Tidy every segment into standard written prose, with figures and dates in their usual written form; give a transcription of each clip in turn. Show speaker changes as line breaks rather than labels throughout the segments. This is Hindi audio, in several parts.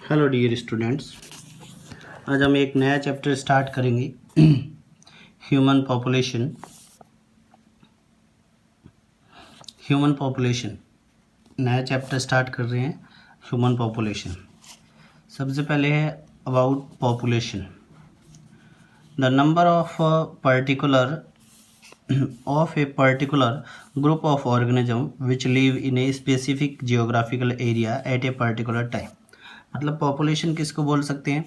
Hello dear students. आज हम एक नया चैप्टर स्टार्ट करेंगे ह्यूमन पॉपुलेशन। नया चैप्टर स्टार्ट कर रहे हैं ह्यूमन पॉपुलेशन। सबसे पहले है about population. The number of a particular group of organism which live in a specific geographical area at a particular time। मतलब पॉपुलेशन किसको बोल सकते हैं?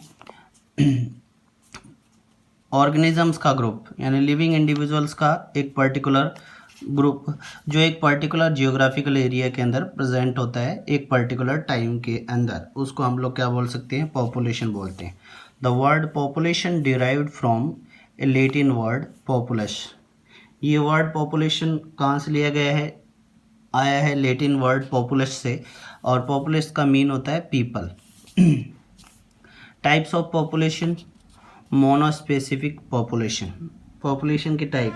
ऑर्गेनिजम्स का ग्रुप यानी लिविंग इंडिविजुअल्स का एक पर्टिकुलर ग्रुप जो एक पर्टिकुलर जियोग्राफिकल एरिया के अंदर प्रेजेंट होता है एक पर्टिकुलर टाइम के अंदर, उसको हम लोग क्या बोल सकते हैं? पॉपुलेशन बोलते हैं। The word population derived from A Latin word populace. ये वर्ड पॉपुलेशन कहाँ से लिया गया है? आया है लैटिन वर्ड पॉपुलस से, और पॉपुलस का मीन होता है people. Types of population. Monospecific population के टाइप।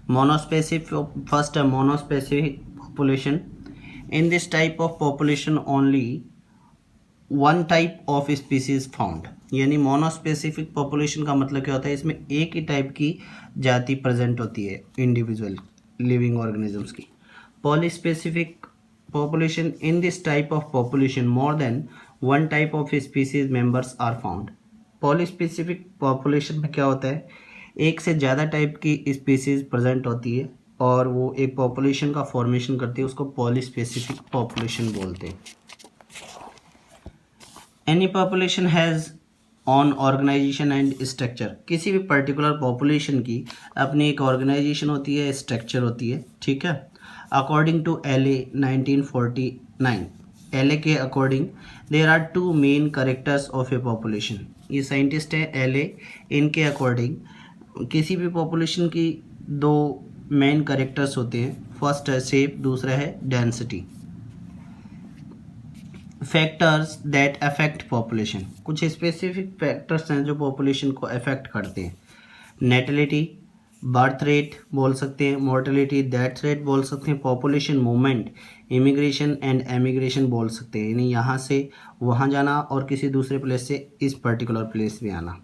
मोनोस्पेसिफिक, फर्स्ट है monospecific population. In this type of population only one type of species found. यानी मोनोस्पेसिफिक पॉपुलेशन का मतलब क्या होता है? इसमें एक ही टाइप की जाति प्रेजेंट होती है इंडिविजुअल लिविंग ऑर्गेनिजम्स की। Polyspecific population. In this type of population more than one type of species members are found. Polyspecific population में क्या होता है? एक से ज़्यादा टाइप की स्पीसीज प्रेजेंट होती है और वो एक पॉपुलेशन का फॉर्मेशन करती है, उसको पॉलीस्पेसिफिक पॉपुलेशन बोलते हैं। Any population has on organization and structure. किसी भी पर्टिकुलर पॉपुलेशन की अपनी एक ऑर्गेनाइजेशन होती है, स्ट्रक्चर होती है, ठीक है। अकॉर्डिंग टू LA 1949, LA के according there are two main characters of a population. ये साइंटिस्ट है LA, इनके अकॉर्डिंग किसी भी पॉपुलेशन की दो मेन करेक्टर्स होते हैं। फर्स्ट है शेप, दूसरा है density. Factors that affect population. कुछ स्पेसिफिक फैक्टर्स हैं जो पॉपुलेशन को अफेक्ट करते हैं। नेटलिटी, बर्थ रेट बोल सकते हैं, मोर्टेलिटी, डेथ रेट बोल सकते हैं, population movement, immigration and emigration बोल सकते हैं, यानी यहाँ से वहाँ जाना और किसी दूसरे प्लेस से इस पर्टिकुलर प्लेस में आना।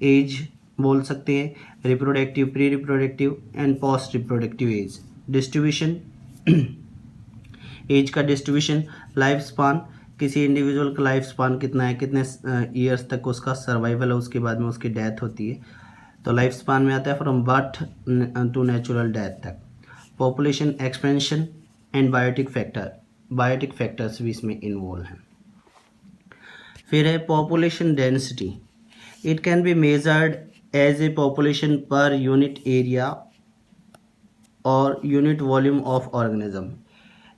एज बोल सकते हैं, reproductive, pre reproductive and post reproductive age. Distribution, age का डिस्ट्रीब्यूशन। लाइफ स्पान, किसी इंडिविजुअल का लाइफ स्पान कितना है, कितने ईयर्स तक उसका सर्वाइवल है, उसके बाद में उसकी डेथ होती है, तो लाइफ स्पान में आता है from birth to natural death तक। Population expansion and biotic factors भी इसमें इन्वॉल्व हैं। फिर है population density. It can be measured as a population per unit area और यूनिट वॉल्यूम ऑफ ऑर्गेनिज्म।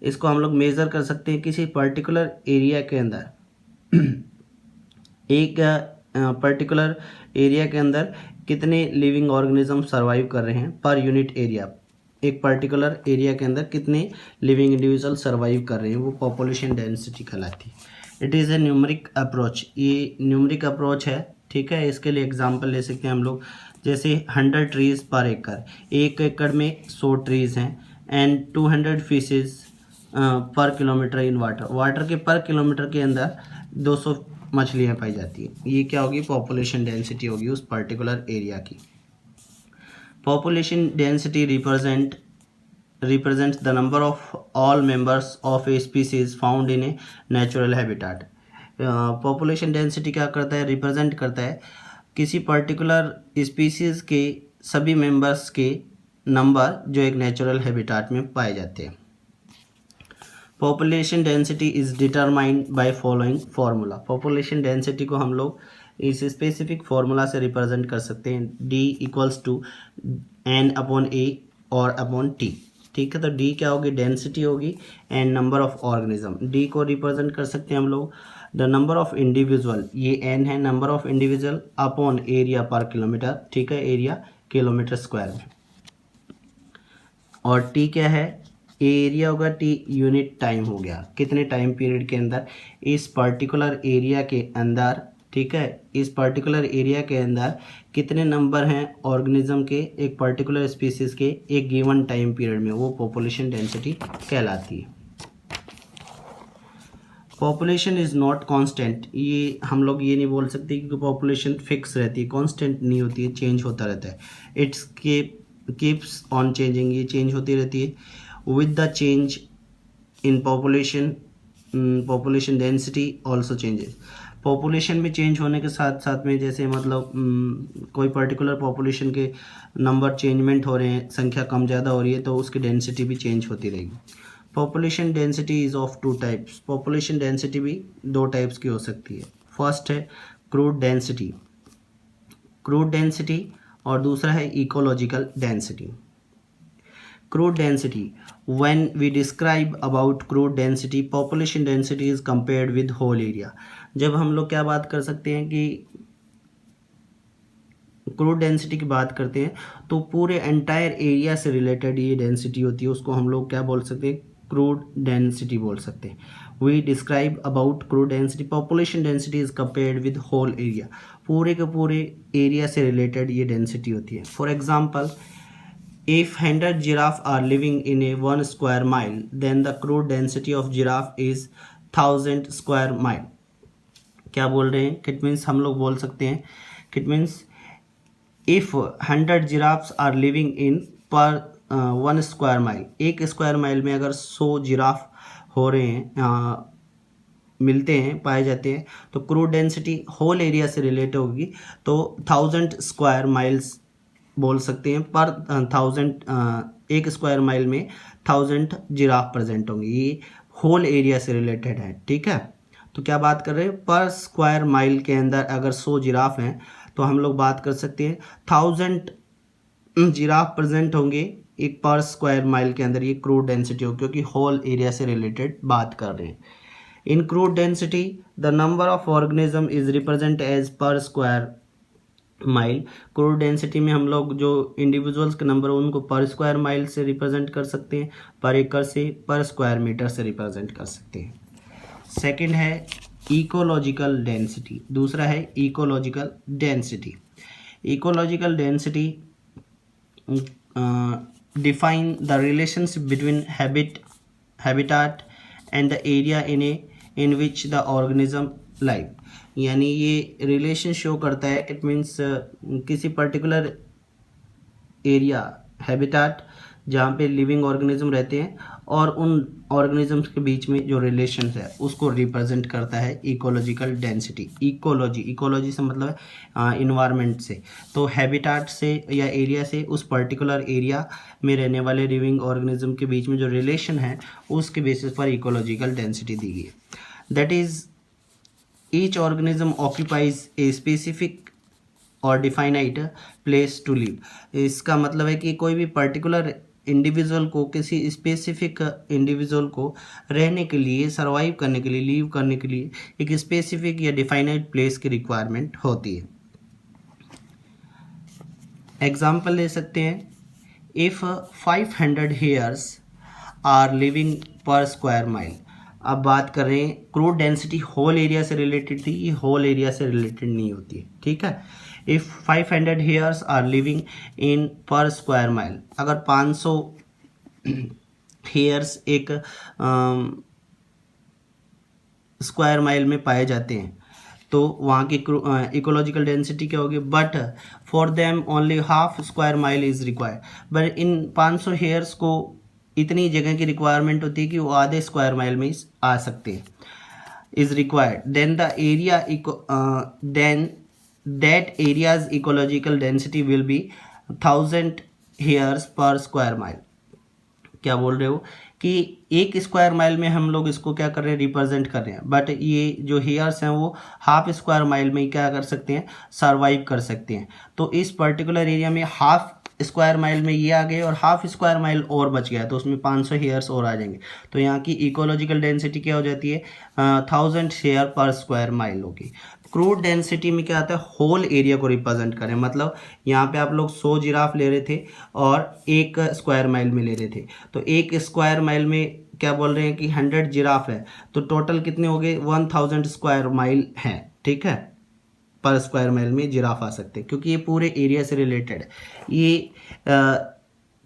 इसको हम लोग मेज़र कर सकते हैं किसी पर्टिकुलर एरिया के अंदर एक पर्टिकुलर एरिया के अंदर कितने लिविंग ऑर्गेनिज्म सर्वाइव कर रहे हैं पर यूनिट एरिया। एक पर्टिकुलर एरिया के अंदर कितने लिविंग इंडिविजुअल सर्वाइव कर रहे हैं, वो पॉपुलेशन डेंसिटी कहलाती है। It is a numeric approach. ये न्यूमरिक अप्रोच है, ठीक है। इसके लिए एग्जांपल ले सकते हैं हम लोग, जैसे 100 ट्रीज़ पर एकड़, एक एकड़ में 100 ट्रीज़ हैं, एंड 200 फिशेज़ पर किलोमीटर इन वाटर के पर किलोमीटर के अंदर 200 मछलियाँ पाई जाती है। ये क्या होगी? पॉपुलेशन डेंसिटी होगी उस पर्टिकुलर एरिया की। Population density represents the number of all members of a species found in a natural habitat. Population density क्या करता है? रिप्रेजेंट करता है किसी पर्टिकुलर स्पीसीज के सभी मेंबर्स के नंबर जो एक नेचुरल हैबिटेट में पाए जाते हैं। Population density is determined by following formula. Population density को हम लोग इस स्पेसिफिक फार्मूला से रिप्रेजेंट कर सकते हैं, D = N/A और अपॉन T, ठीक है। तो D क्या होगी? डेंसिटी होगी, and number of organism. D को रिप्रेजेंट कर सकते हैं हम लोग द नंबर ऑफ इंडिविजुअल, ये N है, number of individual upon area पर किलोमीटर, ठीक है, एरिया किलोमीटर स्क्वायर में। और T क्या है? एरिया होगा, T यूनिट टाइम हो गया, कितने टाइम पीरियड के अंदर इस पर्टिकुलर एरिया के अंदर, ठीक है, इस पर्टिकुलर एरिया के अंदर कितने नंबर हैं ऑर्गेनिज्म के एक पर्टिकुलर स्पीसीज के एक गिवन टाइम पीरियड में, वो पॉपुलेशन डेंसिटी कहलाती है। पॉपुलेशन इज़ नॉट कांस्टेंट, ये हम लोग ये नहीं बोल सकते क्योंकि पॉपुलेशन फिक्स रहती है, कांस्टेंट नहीं होती है, चेंज होता रहता है। इट्स कीप्स ऑन चेंजिंग, ये चेंज होती रहती है। With the change in population density also changes, population में चेंज होने के साथ साथ में जैसे मतलब कोई पर्टिकुलर पॉपुलेशन के नंबर चेंजमेंट हो रहे हैं, संख्या कम ज़्यादा हो रही है, तो उसकी डेंसिटी भी चेंज होती रहेगी। Population density is of two types, population density भी दो टाइप्स की हो सकती है। फर्स्ट है क्रूड डेंसिटी और दूसरा है ecological density. Crude density, when we describe about crude density, population density is compared with whole area। जब हम लोग क्या बात कर सकते हैं कि क्रूड डेंसिटी की बात करते हैं तो पूरे एंटायर एरिया से रिलेटेड ये डेंसिटी होती है, उसको हम लोग क्या बोल सकते हैं, क्रूड डेंसिटी बोल सकते हैं। We describe about crude density, population density is compared with whole area, पूरे के पूरे एरिया से रिलेटेड ये डेंसिटी होती है। For example, if 100 giraffe are living in a 1 square mile, then the crude density of giraffe is 1000 square mile। क्या बोल रहे हैं, इट मीन्स हम लोग बोल सकते हैं it means if 100 giraffes are living in पर 1 square mile, एक स्क्वायर माइल में अगर 100 जिराफ हो रहे हैं, मिलते हैं, पाए जाते हैं, तो क्रूड डेंसिटी होल एरिया से रिलेट होगी, तो 1000 स्क्वायर माइल्स बोल सकते हैं। पर 1000 एक स्क्वायर माइल में 1000 जिराफ प्रेजेंट होंगे, ये होल एरिया से रिलेटेड है, ठीक है। तो क्या बात कर रहे हैं, पर स्क्वायर माइल के अंदर अगर 100 जिराफ हैं तो हम लोग बात कर सकते हैं 1000 जिराफ प्रेजेंट होंगे एक पर स्क्वायर माइल के अंदर, ये क्रूड डेंसिटी हो, क्योंकि होल एरिया से रिलेटेड बात कर रहे हैं। In crude density the number of organism is represent as per square mile. Crude density में हम लोग जो इंडिविजुअल्स के नंबर उनको पर स्क्वायर माइल से रिप्रेजेंट कर सकते हैं, पर एकड़ से, पर स्क्वायर मीटर से रिप्रेजेंट कर सकते हैं। सेकंड है इकोलॉजिकल डेंसिटी, दूसरा है ecological density. Ecological density define the relationship between habitat and the area in which the organism live, यानी ये रिलेशन शो करता है, इट मीन्स किसी पर्टिकुलर एरिया हैबिटाट जहाँ पे लिविंग ऑर्गेनिज्म रहते हैं और उन ऑर्गेनिजम्स के बीच में जो रिलेशन है उसको रिप्रेजेंट करता है इकोलॉजिकल डेंसिटी। इकोलॉजी से मतलब इन्वायरमेंट से, तो हैबिटाट से या एरिया से उस पर्टिकुलर एरिया में रहने वाले लिविंग ऑर्गेनिज्म के बीच में जो रिलेशन है उसके बेसिस पर इकोलॉजिकल डेंसिटी दी गई है। That is each organism occupies a specific or definite place to live। इसका मतलब है कि कोई भी पर्टिकुलर इंडिविजुअल को, किसी स्पेसिफिक इंडिविजुअल को रहने के लिए, सर्वाइव करने के लिए, लीव करने के लिए एक स्पेसिफिक या डिफाइनाइट प्लेस की रिक्वायरमेंट होती है। एग्जाम्पल ले सकते हैं, इफ़ 500 हेयर्स आर लिविंग पर स्क्वायर माइल। अब बात कर रहे हैं क्रूड डेंसिटी होल एरिया से रिलेटेड थी, ये होल एरिया से रिलेटेड नहीं होती है, ठीक है। If 500 hares are living in per square mile, अगर 500 हेयर्स एक स्क्वायर माइल में पाए जाते हैं तो वहाँ की इकोलॉजिकल डेंसिटी क्या होगी, but for them only half square mile is required. But in 500 hairs को इतनी जगह की रिक्वायरमेंट होती है कि वो आधे स्क्वायर माइल में आ सकते हैं, is required. Then the area then that areas ecological density will be 1000 hares per square mile. क्या बोल रहे हो कि एक स्क्वायर माइल में हम लोग इसको क्या कर रहे हैं, रिप्रेजेंट कर रहे हैं, बट ये जो हेयर्स हैं वो हाफ स्क्वायर माइल में क्या कर सकते हैं, सर्वाइव कर सकते हैं। तो इस पर्टिकुलर एरिया में हाफ स्क्वायर माइल में ये आ गए और हाफ स्क्वायर माइल और बच गया, तो उसमें 500 हेयर्स और आ जाएंगे, तो यहाँ की इकोलॉजिकल डेंसिटी क्या हो जाती है, 1000 हेयर पर स्क्वायर माइल होगी। क्रूड डेंसिटी में क्या आता है, होल एरिया को रिप्रेजेंट करें, मतलब यहाँ पे आप लोग 100 जिराफ ले रहे थे और एक स्क्वायर माइल में ले रहे थे, तो एक स्क्वायर माइल में क्या बोल रहे हैं कि 100 जिराफ है, तो टोटल कितने हो गए, 1000 स्क्वायर माइल हैं, ठीक है, पर स्क्वायर माइल में जिराफ आ सकते हैं, क्योंकि ये पूरे एरिया से रिलेटेड है। ये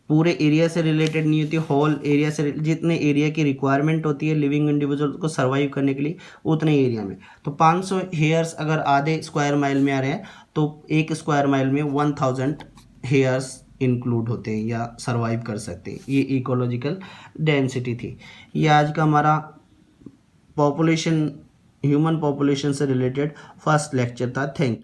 पूरे एरिया से रिलेटेड नहीं होती, होल एरिया से जितने एरिया की रिक्वायरमेंट होती है लिविंग इंडिविजुअल को सर्वाइव करने के लिए उतने एरिया में। तो 500 हेयर्स अगर आधे स्क्वायर माइल में आ रहे हैं तो एक स्क्वायर माइल में 1000 हेयर्स इंक्लूड होते हैं या सर्वाइव कर सकते हैं। ये इकोलॉजिकल डेंसिटी थी। ये आज का हमारा पॉपुलेशन, ह्यूमन पॉपुलेशन से रिलेटेड फर्स्ट लेक्चर था। Thank you.